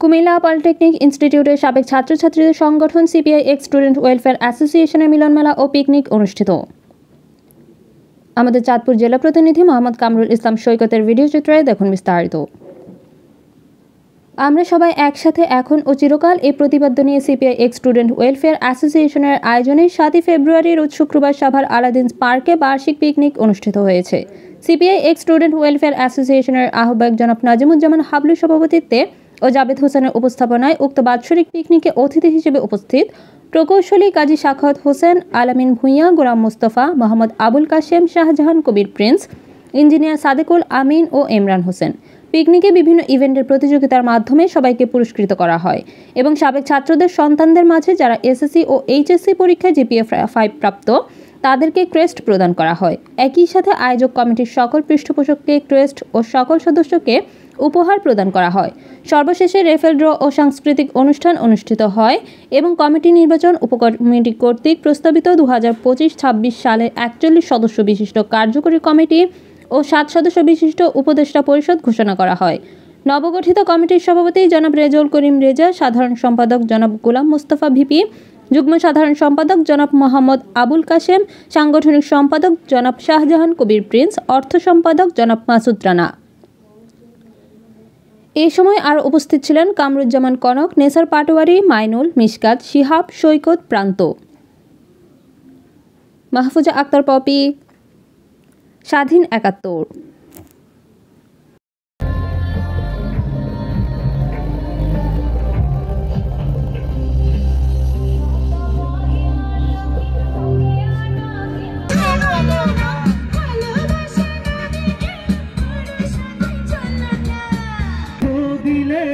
Comilla polytechnic ইনস্টিটিউটের সাবেক ছাত্রছাত্রীদের সংগঠন সিপিআই এক্স স্টুডেন্ট ওয়েলফেয়ার অ্যাসোসিয়েশনের মিলনমেলা ও পিকনিক অনুষ্ঠিত। আমাদের চাঁদপুর জেলা প্রতিনিধি মোহাম্মদ কামরুল ইসলাম সৈকতের ভিডিও চিত্রে দেখুন বিস্তারিত। আমরা সবাই একসাথে এখন ও চিরকাল এই প্রতিপাদ্য নিয়ে সিপিআই এক্স স্টুডেন্ট ওয়েলফেয়ার অ্যাসোসিয়েশনের আয়োজনে 7 ফেব্রুয়ারি রোজ শুক্রবার সাভার আলাদিন পার্কে বার্ষিক পিকনিক অনুষ্ঠিত হয়েছে। সিপিআই এক্স স্টুডেন্ট ওয়েলফেয়ার অ্যাসোসিয়েশনের আহ্বায়ক জনাব নাজিমুজ্জামান হাবলুর সভাপতিত্বে ও জাবেদ হোসেনের উপস্থাপনায় উক্ত বাৎসরিক পিকনিকে অতিথি হিসেবে উপস্থিত প্রকৌশলী কাজী সাখাওয়াত হোসেন, আলামিন ভূঁইয়া, গোলাম মুস্তফা, মোহাম্মদ আবুল কাশেম, শাহজাহান কবির প্রিন্স, ইঞ্জিনিয়ার সাদেকুল আমিন ও ইমরান হোসেন। পিকনিকে বিভিন্ন ইভেন্টের প্রতিযোগিতার মাধ্যমে সবাইকে পুরস্কৃত করা হয় এবং সাবেক ছাত্রদের সন্তানদের মাঝে যারা এসএসসি ও এইচএসসি পরীক্ষায় জিপিএ 5 প্রাপ্ত তাদেরকে ক্রেস্ট প্রদান করা হয়। একই সাথে আয়োজক কমিটির সকল পৃষ্ঠপোষককে ক্রেস্ট ও সকল সদস্যকে উপহার প্রদান করা হয়। সর্বশেষে রেফেল ড্র ও সাংস্কৃতিক অনুষ্ঠান অনুষ্ঠিত হয় এবং কমিটি নির্বাচন উপকমিটি কর্তৃক প্রস্তাবিত 2025-26 সালের 41 সদস্য বিশিষ্ট কার্যকরী কমিটি ও 7 সদস্য বিশিষ্ট উপদেষ্টা পরিষদ ঘোষণা করা হয়। নবগঠিত কমিটির সভাপতি জনাব রেজাউল করিম রেজা, সাধারণ সম্পাদক জনাব গোলাম মুস্তফা ভিপি, যুগ্ম সাধারণ সম্পাদক জনাব মোহাম্মদ আবুল কাশেম, সাংগঠনিক সম্পাদক জনাব শাহজাহান কবির প্রিন্স, অর্থ সম্পাদক জনাব মাসুদ রানা। এই সময় আরও উপস্থিত ছিলেন কামরুজ্জামান কনক, নেসার পাটোয়ারি, মাইনুল, মিশকাত, শিহাব, সৈকত, প্রান্ত, মাহফুজা আক্তার পপি, স্বাধীন 71। দিলে